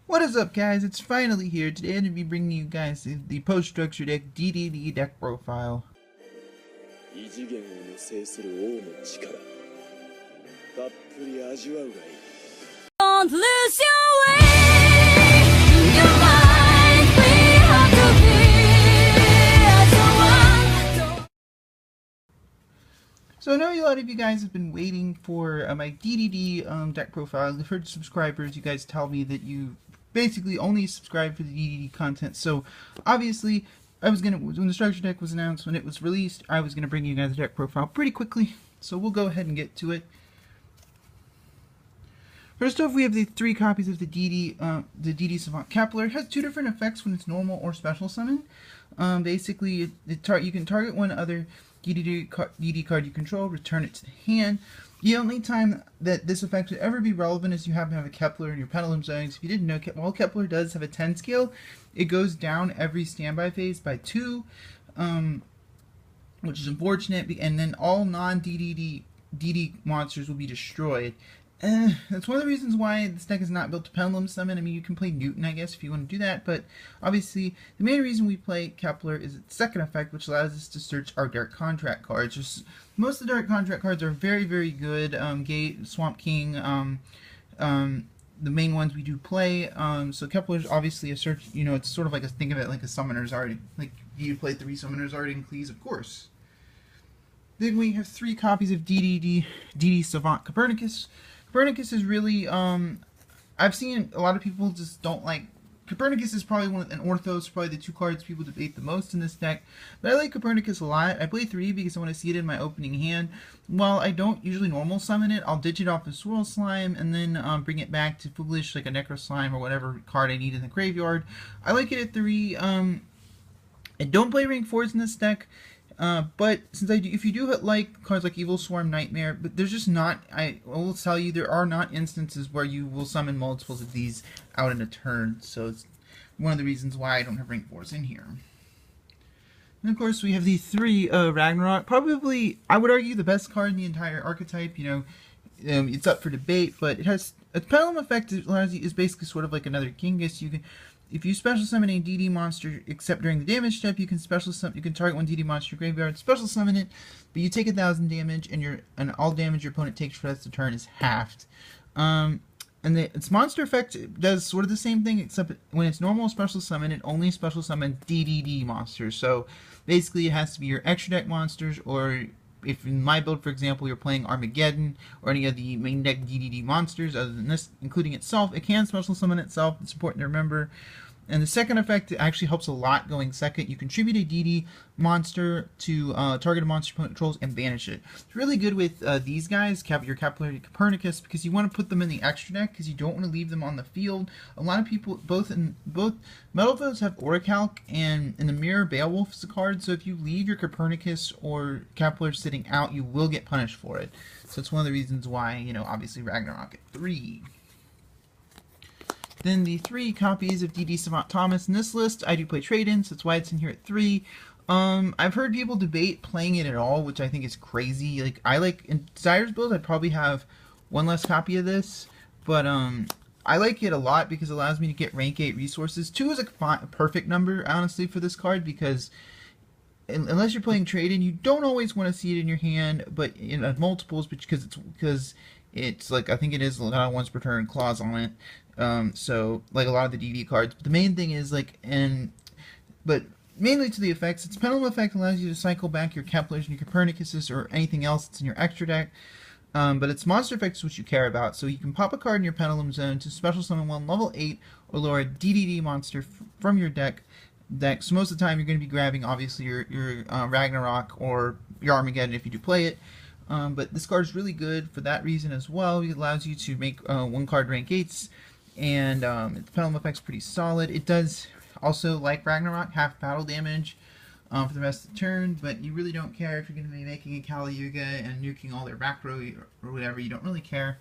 What is up, guys? It's finally here. Today I'm going to be bringing you guys the post-structure deck DDD deck profile. 異次元を無制する王の力たっぷり味わうがいい Don't lose your way. Your mind we have to be as one. So I know a lot of you guys have been waiting for my DDD deck profile. I've heard subscribers, you guys tell me that you basically only subscribe for the DDD content. So obviously, when the structure deck was announced, when it was released, I was gonna bring you guys the deck profile pretty quickly. So we'll go ahead and get to it. First off, we have the 3 copies of the DD Savant Kepler. It has 2 different effects when it's normal or special summon. Basically, you can target one other DD card you control, return it to the hand. The only time that this effect would ever be relevant is you happen to have a Kepler in your pendulum zones. If you didn't know, while Kepler does have a 10 scale, it goes down every standby phase by 2, which is unfortunate, and then all non-DD monsters will be destroyed. That's one of the reasons why this deck is not built to pendulum summon. I mean, you can play Newton, I guess, if you want to do that, but obviously the main reason we play Kepler is its second effect, which allows us to search our Dark Contract cards. Most of the Dark Contract cards are very, very good. Gate, Swamp King, the main ones we do play. So Kepler is obviously a search. You know, it's sort of like think of it like a Summoner's Art. Like you play 3 Summoner's Art in Cleese, of course. Then we have 3 copies of DD Savant Copernicus. Copernicus is really, I've seen a lot of people just don't like, Copernicus is probably and Orthos, probably the 2 cards people debate the most in this deck, but I like Copernicus a lot. I play 3 because I want to see it in my opening hand. While I don't usually normal summon it, I'll ditch it off the Swirl Slime and then bring it back to Foolish, like a Necro Slime or whatever card I need in the graveyard. I like it at 3. I don't play rank 4s in this deck. But since if you do like cards like Evil Swarm, Nightmare, but there's just not, I will tell you, there are not instances where you will summon multiples of these out in a turn, so it's one of the reasons why I don't have rank 4s in here. And of course we have the 3 Ragnarok, probably, I would argue, the best card in the entire archetype. You know, it's up for debate, but it has a pendulum effect that allows you, is basically sort of like another Genghis. You can, if you special summon a DD monster, except during the damage step, you can target one DD monster in your graveyard, special summon it, but you take 1,000 damage, and all damage your opponent takes for the rest of the turn is halved. And its monster effect does sort of the same thing, except when it's normal special summon, it only special summon DDD monsters. So basically, it has to be your extra deck monsters, or if in my build, for example, you're playing Armageddon or any of the main deck DDD monsters other than this, including itself, it can special summon itself. It's important to remember. And the second effect actually helps a lot going second. You contribute a DD monster to target a monster opponent controls and banish it. It's really good with these guys, your Kepler and Copernicus, because you want to put them in the extra deck because you don't want to leave them on the field. A lot of people, both Metal Foes have Orichalc, and in the Mirror, Beowulf is a card. So if you leave your Copernicus or Kepler sitting out, you will get punished for it. So it's one of the reasons why, you know, obviously Ragnarok at 3. Then the 3 copies of DD Savant Thomas in this list. I do play trade-in, so that's why it's in here at 3. I've heard people debate playing it at all, which I think is crazy. Like, in Desire's build, I'd probably have 1 less copy of this, but I like it a lot because it allows me to get rank 8 resources. 2 is a perfect number, honestly, for this card, because unless you're playing trade-in, you don't always want to see it in your hand, but in multiples, because it's like, I think it is a lot of once per turn clause on it. So like a lot of the DD cards, but the main thing is but mainly to the effects. Its pendulum effect allows you to cycle back your Keplers and your Copernicuses or anything else that's in your extra deck. But its monster effect is what you care about. So you can pop a card in your pendulum zone to special summon one level 8 or lower DDD monster from your deck. So most of the time you're going to be grabbing obviously your Ragnarok or your Armageddon if you do play it. But this card is really good for that reason as well. It allows you to make 1 card rank 8s. And its pendulum effect's pretty solid. It does also, like Ragnarok, half battle damage for the rest of the turn, but you really don't care if you're going to be making a Kali Yuga and nuking all their back row or whatever. You don't really care.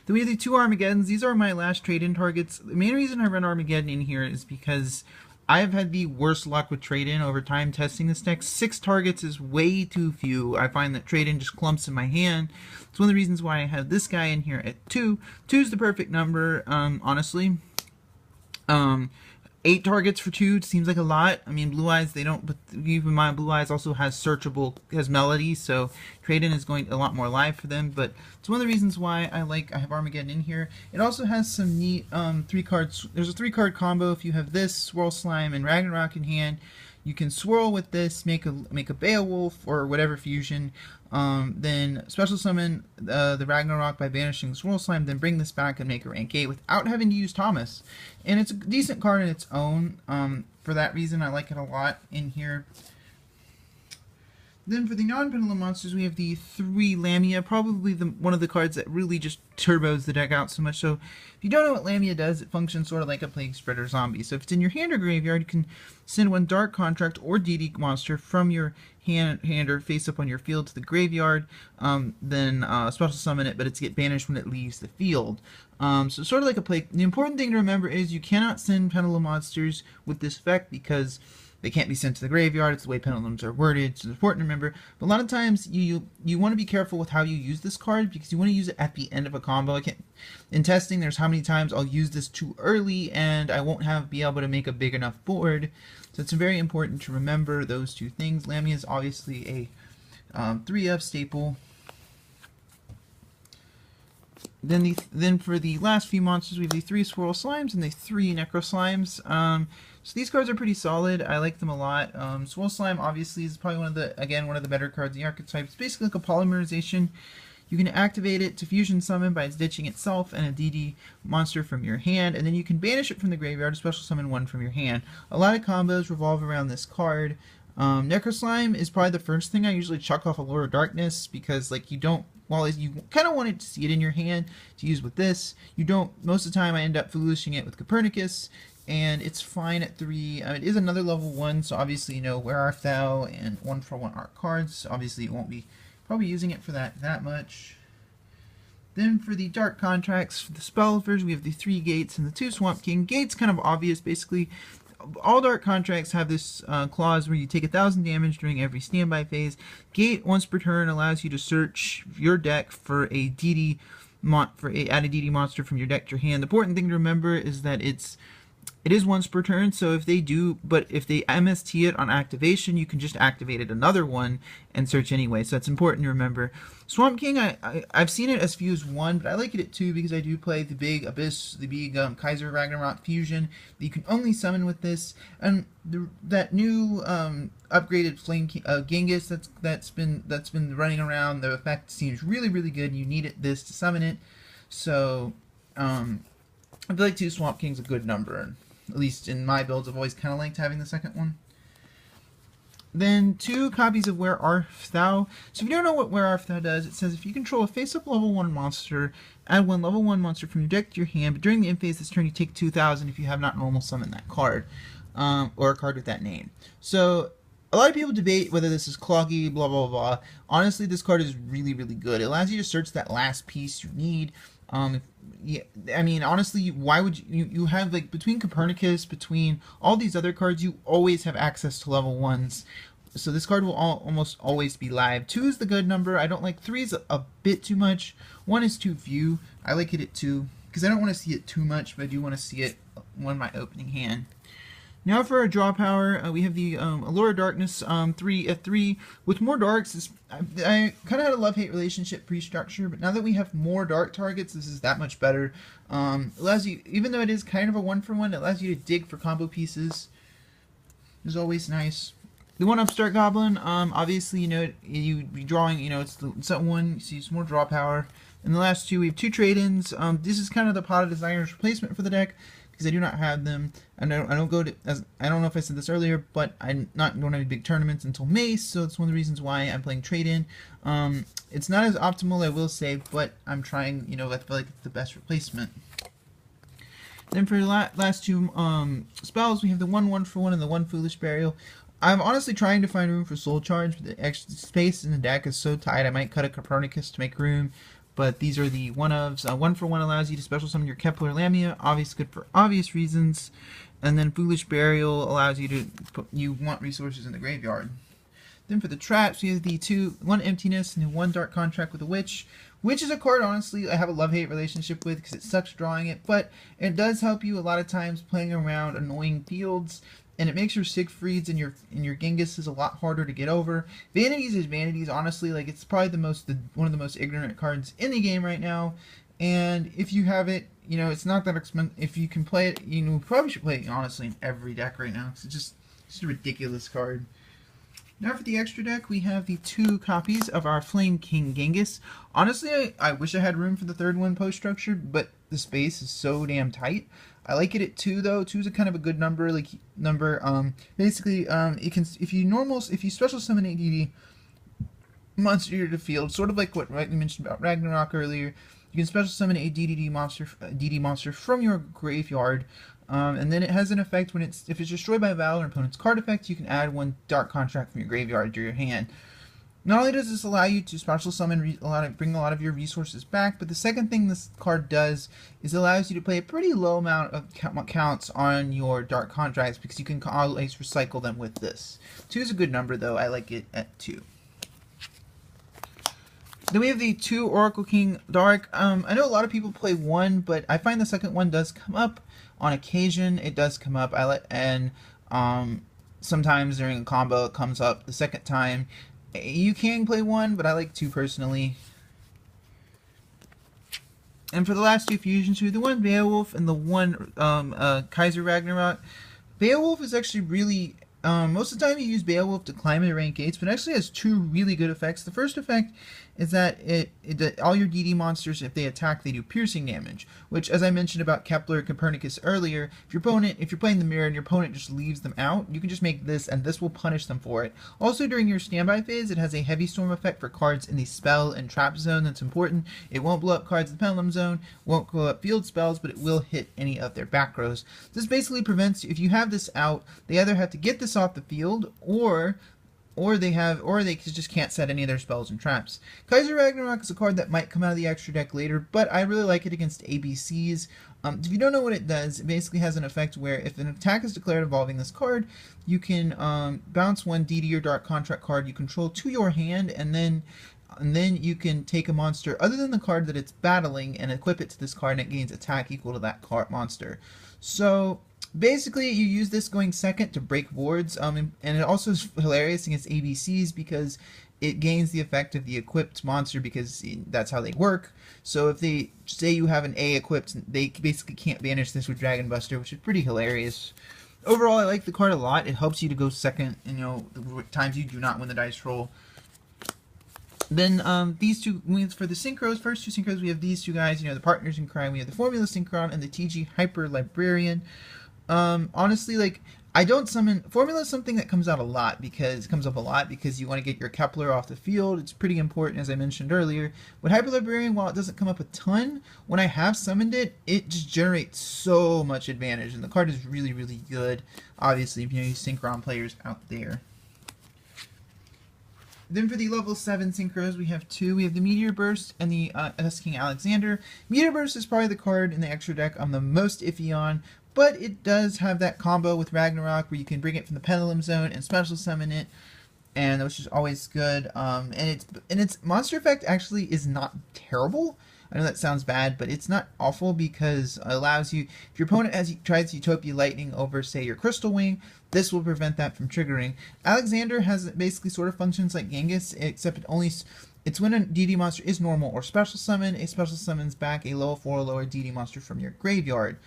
Then we have the 2 Armageddons. These are my last trade-in targets. The main reason I run Armageddon in here is because I've had the worst luck with trade-in over time testing this deck. 6 targets is way too few. I find that trade-in just clumps in my hand. It's one of the reasons why I have this guy in here at 2. 2 is the perfect number, honestly. 8 targets for 2 seems like a lot. I mean, Blue Eyes, they don't, but keep in mind, Blue Eyes also has has melody, so trade-in is going a lot more live for them, but it's one of the reasons why I have Armageddon in here. It also has some neat 3 cards. There's a 3-card combo. If you have this, Swirl Slime, and Ragnarok in hand, you can swirl with this, make a Beowulf or whatever fusion, then special summon the Ragnarok by banishing Swirl Slime, then bring this back and make a rank 8 without having to use Thomas. And it's a decent card in its own. For that reason, I like it a lot in here. Then for the non-pendulum monsters, we have the 3 Lamia, probably one of the cards that really just turbos the deck out so much. So if you don't know what Lamia does, it functions sort of like a Plague Spreader zombie. So if it's in your hand or graveyard, you can send 1 Dark Contract or DD monster from your hand or face up on your field to the graveyard, then special summon it, but it's get banished when it leaves the field. So sort of like a Plague. The important thing to remember is you cannot send pendulum monsters with this effect because they can't be sent to the graveyard. It's the way pendulums are worded. It's important to remember. But a lot of times you want to be careful with how you use this card because you want to use it at the end of a combo. In testing, there's how many times I'll use this too early and I won't be able to make a big enough board. So it's very important to remember those 2 things. Lamia is obviously a 3F staple. Then for the last few monsters, we have the 3 Swirl Slimes and the 3 Necro Slimes. So these cards are pretty solid. I like them a lot. Swirl Slime obviously is probably one of the better cards in the archetype. It's basically like a polymerization. You can activate it to fusion summon by ditching itself and a DD monster from your hand, and then you can banish it from the graveyard, special summon 1 from your hand. A lot of combos revolve around this card. Necro Slime is probably the first thing I usually chuck off Allure of Darkness because you don't. While you kind of wanted to see it in your hand to use with this, you don't. Most of the time I end up foolishing it with Copernicus, and it's fine at 3. It is another level 1, so obviously Where Art Thou and 1-for-1 art cards. Obviously you won't be probably using it for that much. Then for the Dark Contracts, for the Spellvers, we have the 3 Gates and the 2 Swamp King. Gates kind of obvious, basically. All Dark Contracts have this clause where you take 1,000 damage during every standby phase. Gate once per turn allows you to search your deck for add a DD monster from your deck to your hand. The important thing to remember is that it is once per turn, so if they MST it on activation, you can just activate it another one and search anyway, so that's important to remember. Swamp King, I've seen it as few as 1, but I like it at 2 because I do play the big Abyss, the big Kaiser Ragnarok fusion that you can only summon with this, and that new upgraded Flame Genghis that's been running around, the effect seems really, really good, and you need this to summon it, so I feel like 2 Swamp King's a good number. At least in my builds, I've always kind of liked having the second one. Then 2 copies of Where Art Thou. So if you don't know what Where Art Thou does, it says if you control a face-up level 1 monster, add 1 level 1 monster from your deck to your hand, but during the end phase this turn you take 2,000 if you have not normal summoned that card, or a card with that name. So a lot of people debate whether this is cloggy, blah, blah, blah. Honestly, this card is really, really good. It allows you to search that last piece you need. Yeah, I mean, honestly, why would you have, between Copernicus, between all these other cards, you always have access to level 1s. So this card will almost always be live. 2 is the good number. I don't like 3 is a bit too much. 1 is too few. I like it at 2 because I don't want to see it too much, but I do want to see it on my opening hand. Now for our draw power, we have the Allure of Darkness 3 at 3. With more darks, I kind of had a love-hate relationship pre-structure, but now that we have more dark targets, this is that much better. It allows you, even though it is kind of a 1-for-1, it allows you to dig for combo pieces. It's always nice. The 1 Upstart Goblin, obviously, you'd be drawing, it's that 1, you see some more draw power. And the last 2, we have 2 trade-ins. This is kind of the Pot of Designers replacement for the deck, because I do not have them, and I don't go to, I don't know if I said this earlier, but I'm not going to have big tournaments until May, so it's one of the reasons why I'm playing trade-in. It's not as optimal, I will say, but I'm trying, I feel like it's the best replacement. Then for the last 2 spells, we have the 1-1-for-1 and the 1 Foolish Burial. I'm honestly trying to find room for Soul Charge, but the extra space in the deck is so tight, I might cut a Copernicus to make room. But these are the 1-ofs. 1-for-1 allows you to special summon your Kepler Lamia, obvious good for obvious reasons. And then Foolish Burial allows you to you want resources in the graveyard. Then for the traps, we have the 1 Emptiness and the 1 Dark Contract with a Witch. which is a card, honestly, I have a love-hate relationship with because it sucks drawing it, but it does help you a lot of times playing around annoying fields, and it makes your Siegfrieds and your Genghis a lot harder to get over. Vanities is Vanities, honestly, like, it's probably one of the most ignorant cards in the game right now, and if you have it, you know, it's not that expensive. If you can play it, you know, probably should play it, honestly, in every deck right now, because it's just a ridiculous card. Now for the extra deck, we have the 2 copies of our Flame King Genghis. Honestly, I wish I had room for the third one post-structure, but the space is so damn tight. I like it at 2 though. 2 is a kind of a good number. Basically, it can if you special summon a DD monster to the field, sort of like what we mentioned about Ragnarok earlier. You can special summon a DDD monster from your graveyard. And then it has an effect when if it's destroyed by a battle or opponent's card effect, you can add 1 Dark Contract from your graveyard to your hand. Not only does this allow you to special summon bring a lot of your resources back, but the second thing this card does is it allows you to play a pretty low amount of counts on your Dark Contracts because you can always recycle them with this. 2 is a good number though, I like it at 2. Then we have the 2 Oracle King Dark. I know a lot of people play 1, but I find the second one does come up. On occasion, it does come up. Sometimes during a combo, it comes up the second time. You can play 1, but I like 2 personally. And for the last 2 fusions, we have the 1 Beowulf and the 1 Kaiser Ragnarok. Beowulf is actually really... most of the time you use Beowulf to climb into rank gates, but it actually has 2 really good effects. The first effect is that all your DD monsters, if they attack, they do piercing damage, which, as I mentioned about Kepler and Copernicus earlier, if you're playing the mirror and your opponent just leaves them out, you can just make this, and this will punish them for it. Also, during your standby phase, it has a heavy storm effect for cards in the spell and trap zone. That's important. It won't blow up cards in the pendulum zone, won't blow up field spells, but it will hit any of their back rows. This basically prevents, if you have this out, they either have to get this off the field, or they just can't set any of their spells and traps. Kaiser Ragnarok is a card that might come out of the extra deck later, but I really like it against ABCs. If you don't know what it does, it basically has an effect where if an attack is declared involving this card, you can bounce 1 DD or Dark Contract card you control to your hand, and then you can take a monster other than the card that it's battling and equip it to this card, and it gains attack equal to that monster. So basically, you use this going second to break boards, and it also is hilarious against ABCs because it gains the effect of the equipped monster because that's how they work. So if they say you have an A equipped, they basically can't banish this with Dragon Buster, which is pretty hilarious. Overall, I like the card a lot. It helps you to go second, you know, the times you do not win the dice roll. Then these 2 wins for the synchros. First 2 synchros, we have these 2 guys, you know, the partners in crime. We have the Formula Synchron and the TG Hyper Librarian. Honestly, like, I don't summon... Formula is something that comes up a lot because you want to get your Kepler off the field. It's pretty important, as I mentioned earlier. But Hyper Librarian, while it doesn't come up a ton, when I have summoned it, it just generates so much advantage. And the card is really, really good, obviously, if you know you Synchron players out there. Then for the level 7 synchros, we have 2. We have the Meteor Burst and the King Alexander. Meteor Burst is probably the card in the extra deck I'm the most iffy on, but it does have that combo with Ragnarok where you can bring it from the Pendulum Zone and special summon it, and which is always good. And its monster effect actually is not terrible. I know that sounds bad, but it's not awful because it allows you, if your opponent tries Utopia Lightning over, say, your Crystal Wing, this will prevent that from triggering. Alexander has basically sort of functions like Genghis, except it's when a DD monster is normal or special summon, it special summons back a level 4 or lower DD monster from your graveyard.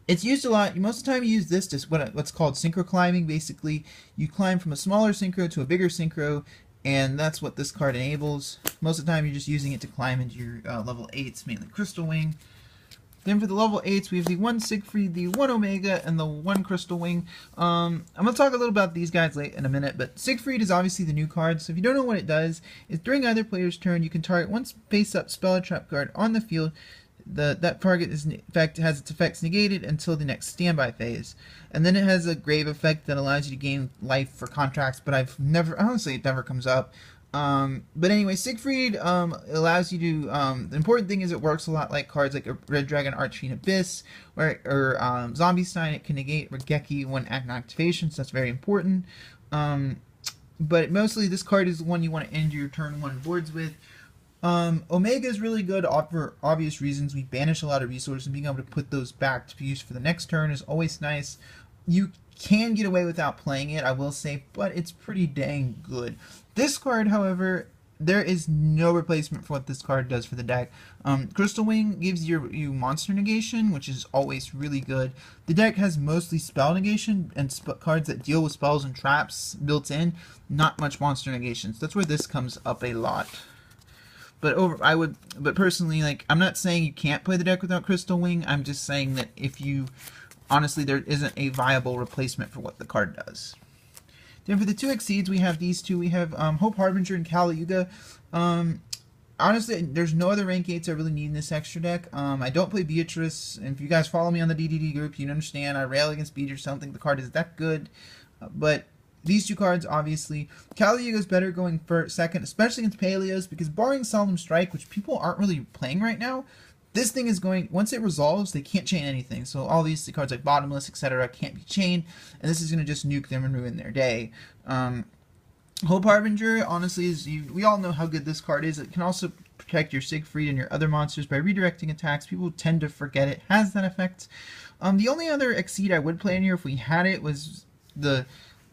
It's used a lot. Most of the time you use this to what's called synchro climbing. Basically, you climb from a smaller synchro to a bigger synchro, and that's what this card enables. Most of the time you're just using it to climb into your level 8s, mainly Crystal Wing. Then for the level 8s, we have the 1 Siegfried, the 1 Omega, and the 1 Crystal Wing. I'm going to talk a little about these guys in a minute, but Siegfried is obviously the new card, so if you don't know what it does, is during either player's turn, you can target 1 face-up spell or trap card on the field. That target has its effects negated until the next standby phase. And then it has a grave effect that allows you to gain life for contracts, but honestly, it never comes up. But anyway, Siegfried allows you to, the important thing is it works a lot like cards like a Red Dragon Archfiend Abyss or Zombie Stein. It can negate Regeki when activation, so that's very important. But mostly this card is the one you want to end your turn 1 boards with. Omega is really good for obvious reasons. We banish a lot of resources, and being able to put those back to be used for the next turn is always nice. You can get away without playing it, I will say, but it's pretty dang good. This card, however, there is no replacement for what this card does for the deck. Crystal Wing gives you monster negation, which is always really good. The deck has mostly spell negation and cards that deal with spells and traps built in, not much monster negation. So that's where this comes up a lot. But personally, like, I'm not saying you can't play the deck without Crystal Wing. I'm just saying that if you, honestly, there isn't a viable replacement for what the card does. Then for the 2 Exceeds, we have these two. We have Hope Harbinger and Yugioh. Honestly, there's no other rank 8s I really need in this extra deck. I don't play Beatrice, and if you guys follow me on the DDD group, you understand I rail against Beatrice. I don't think the card is that good. But these two cards, obviously, Yugioh is better going for second, especially against Paleos, because barring Solemn Strike, which people aren't really playing right now, this thing is going, once it resolves, they can't chain anything. So all these cards like Bottomless, etc. can't be chained, and this is going to just nuke them and ruin their day. Hope Harbinger, honestly, we all know how good this card is. It can also protect your Siegfried and your other monsters by redirecting attacks. People tend to forget it has that effect. The only other Exceed I would play in here if we had it was the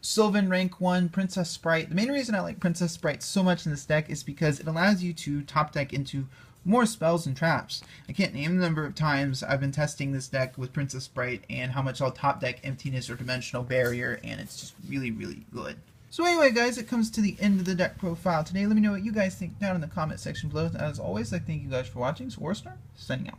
Sylvan rank 1 Princess Sprite. The main reason I like Princess Sprite so much in this deck is because it allows you to top deck into more spells and traps. I can't name the number of times I've been testing this deck with Princess Sprite and how much I'll top deck Emptiness or Dimensional Barrier, and it's just really, really good. So anyway, guys, it comes to the end of the deck profile today. Let me know what you guys think down in the comment section below. As always, I thank you guys for watching. So Warstar, signing out.